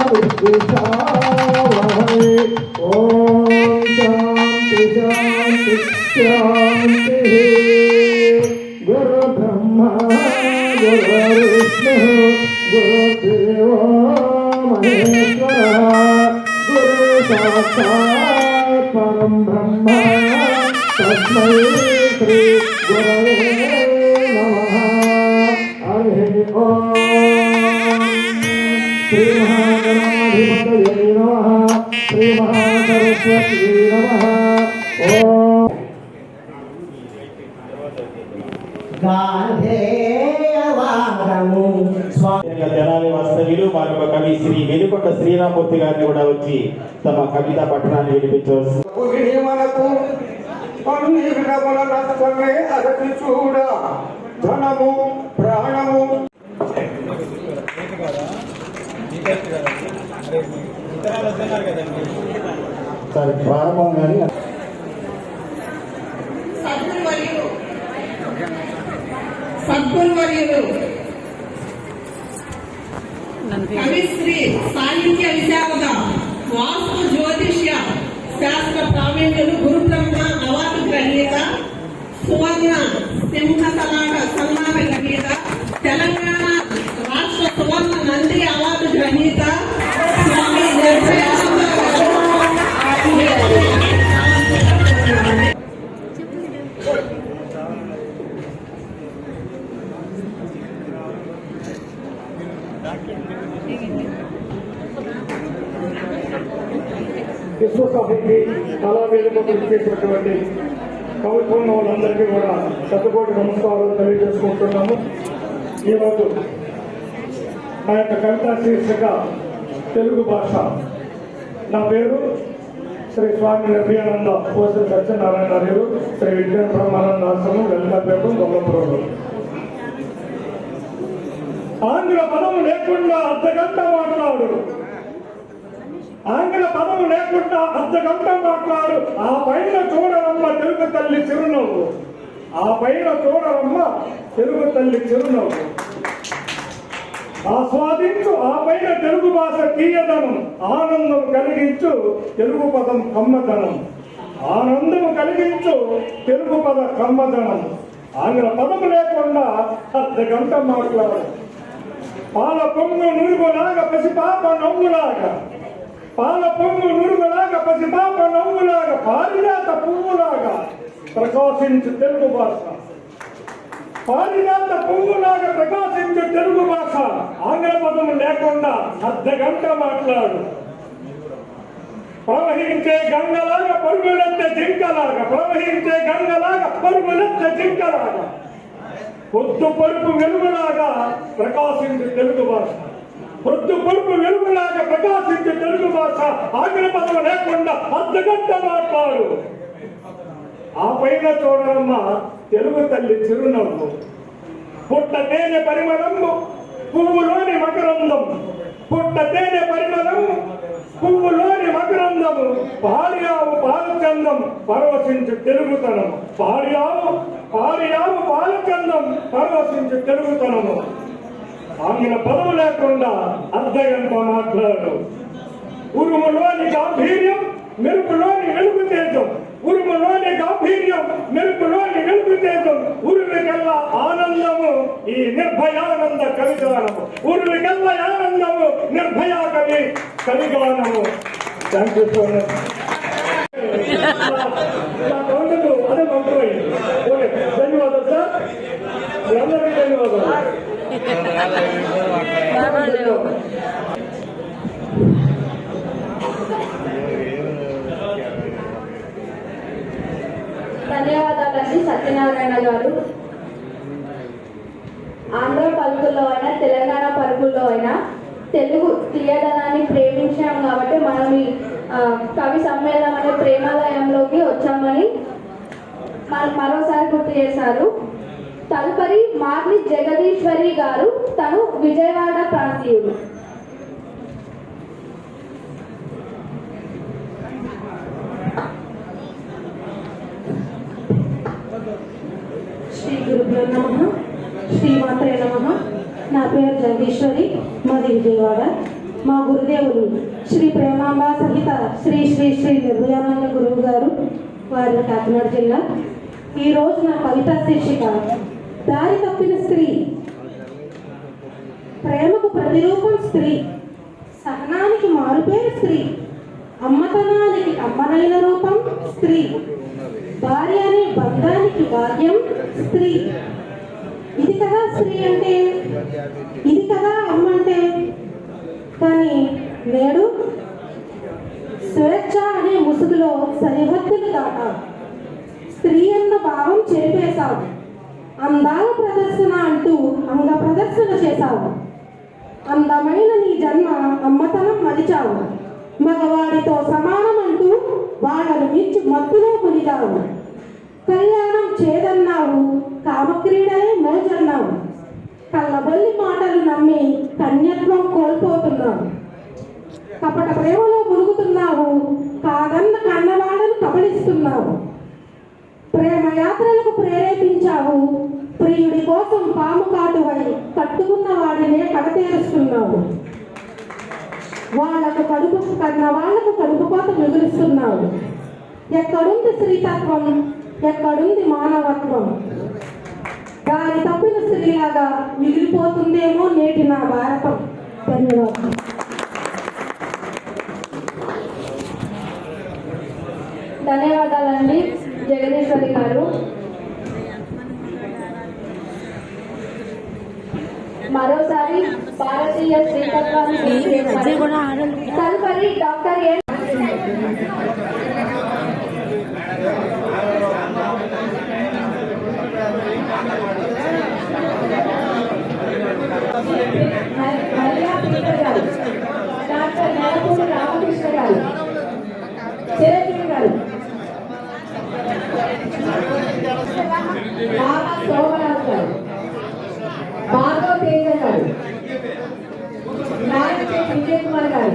शांति शांति शांति। गुरु ब्रह्मा गुरु विष्णु गुरुदेव महेश्वर गुरु साक्षात् परम ब्रह्म तस्मै श्री गुरवे नमः। हरि ओम। श्री महागणाधिपतये नमः। श्री महासरस्वती नमः। ओम తెనాలి వాస్తవ్యులు మరొక కవి శ్రీ వెలుకొండ శ్రీరామూర్తి గారిని కూడా వచ్చి తమ కవిత పట్టణాన్ని వినిపించవచ్చు. చూడ ధనము ప్రాణము ప్రారంభం కానీ సద్గురువర్యులు కవిశ్రీ సాహిత్య విశారద వాస్తు జ్యోతిష్య శాస్త్ర ప్రావీణ్యులు గురుబ్రహ్మ అవార్డు గ్రహీత సువర్ణ సింహ సన్మాన గ్రహీత తెలంగాణ రాష్ట్ర సువర్ణ నంది అవార్డు గ్రహీత స్వామి విశ్వ సాహితీ కళా వేదికకు చేసినటువంటి కవిత్వం వాళ్ళందరికీ కూడా శతకోటి నమస్కారాలు తెలియజేసుకుంటున్నాము. ఈరోజు నా యొక్క కవితా శీర్షిక తెలుగు భాష. నా పేరు శ్రీ స్వామి నిర్భయానంద పోసరి సత్యనారాయణ గారు, శ్రీ విజ్ఞాన బ్రహ్మానంద ఆశ్రమం, లలితాపేటం, దొంగపురంలో. ఆంగ్ల పదం లేకుండా అర్ధగంట మాట్లాడు, ఆంగ్ల పదం లేకుండా అర్ధగంట మాట్లాడు. ఆ పైన చూడరమ్మ తెలుగు తల్లి చిరునవ్వు, ఆ పైన చూడరమ్మ తెలుగు తల్లి చిరునవ్వు. ఆస్వాదించు ఆ పైన తెలుగు భాష తీయదనం, ఆనందం కలిగించు తెలుగు పదం కమ్మదనం, ఆనందం కలిగించు తెలుగు పద కమ్మదనం. ఆంగ్ల పదం లేకుండా అర్ధగంట మాట్లాడు. పాల పొంగు నురుగులాగా పసిపాప నవ్వులాగా, పాల పొంగు నురుగులాగా పసిపాప నవ్వులాగా, పారిజాత పువ్వులాగా ప్రకాశించు తెలుగు భాష, పారిజాత పువ్వులాగా ప్రకాశించు తెలుగు భాష. ఆంగ్ల పదం లేకుండా అర్ధగంట మాట్లాడు. ప్రవహించే గంగలాగా పరుగులెత్తే జింకలాగా, ప్రవహించే గంగలాగా పరుగులెత్తే జింకలాగా, పొద్దు పొరుపు వెలుగులాగా ప్రకాశించు తెలుగు భాష, పొద్దు పొరుపు వెలుగులాగా ప్రకాశించు తెలుగు భాష. ఆంగ్ల పదం లేకుండా అర్ధగంట మాట్లాడు. ఆ పైన చూడరమ్మ తెలుగు తల్లి చిరునవ్వు, పుట్ట తేనె పరిమళము పువ్వులోని మకరందం, పుట్ట తేనె పరిమళము పువ్వులోని మకరందము, పాడియావు పాలచందం పరవశించు తెలుగుతనము, పాడియావు పాలచందం పరవశించు తెలుగుతనము. ఆంగ్ల పదం లేకుండా అర్ధగంట మాట్లాడు. ఉరుములోని గాంభీర్యం మెరుపులోని వెలుగు తేజం, ఉరుములోని గాంభీర్యం మెరుపులోని వెలుగు తేజం, ఉరువికల్లా ఆనందము ఈ నిర్భయానంద కవిగానము, ఉరువికల్లా ఆనందము నిర్భయ కవిగానము. Thank you so much. అదే మంత్రమైంది. ఓకే, ధన్యవాదాలు సార్, అందరికీ ధన్యవాదాలు. ధన్యవాదాలండి సత్యనారాయణ గారు. ఆంధ్ర పలుకుల్లో అయినా తెలంగాణ పలుకుల్లో అయినా తెలుగు తీయదనాన్ని ప్రేమించాం కాబట్టి మనం ఈ కవి సమ్మేళనం అనే ప్రేమాలయంలోకి వచ్చామని మరోసారి గుర్తు చేశారు. తదుపరి మార్ని జగదీశ్వరి గారు, తను విజయవాడ ప్రాంతీయుడు. శ్రీ గురుభ్యో నమః, శ్రీమాత్రే నమః. నా పేరు జగదీశ్వరి, మాది విజయవాడ. మా గురుదేవులు శ్రీ ప్రేమాంబ సహిత శ్రీ శ్రీ శ్రీ నిర్భయానంద గురువు గారు వారి కాకినాడ జిల్లా. ఈరోజు నా కవితా శీర్షిక దారి తప్పిన స్త్రీ. ప్రేమకు ప్రతిరూపం స్త్రీ, సహనానికి మారుపేరు స్త్రీ, అమ్మతనానికి అమ్మనైన రూపం స్త్రీ, భార్య అనే బంధానికి భాగ్యం స్త్రీ. ఇది కదా స్త్రీ అంటే, ఇది కదా అమ్మ అంటే. కానీ నేడు స్వేచ్ఛ అనే ముసుగులో సరిహద్దులు దాటావు. స్త్రీ అన్న భావం చెరిపేశావు. అందాల ప్రదర్శన అంటూ అంగ ప్రదర్శన చేశావు. అందమైన నీ జన్మ అమ్మతనం మరిచావు. మగవాడితో సమానం అంటూ వాళ్ళను మించి మత్తులో మునిగావు. కళ్యాణం చేదన్నావు, కామక్రీడలే మోజన్నావు. కళ్ళబొల్లి మాటలు నమ్మి కన్యత్వం కోల్పోతున్నావు. కపట ప్రేమలో మురుగుతున్నావు, కాదన్న కన్నవాడను కబళిస్తున్నావు. ప్రేమ యాత్రలకు ప్రేరేపించావు, ప్రియుడి కోసం పాము కాటువై కట్టుకున్న వాడినే కడతేరుస్తున్నావు. వాళ్లకు కడుపు కన్న వాళ్లకు కడుపు కోత మిగులుస్తున్నావు. ఎక్కడుంది స్త్రీతత్వం, ఎక్కడుంది మానవత్వం? దాని తప్పిన స్త్రీలాగా మిగిలిపోతుందేమో నేటి నా భారతం. ధన్యవాదాలు. ధన్యవాదాలండి జగదీశ్వరి గారు. మరోసారి భారతీయ శ్రీతత్వాన్ని తదుపరి డాక్టర్ ఎన్ మల్లికా పీటర్ గారు, డాక్టర్ నరపూడి రామకృష్ణ గారు, చిరంజీవి గారు, బాగా శోభరాజు గారు, భార్గవ తేజ గారు, నాయక విజయ్ కుమార్ గారు,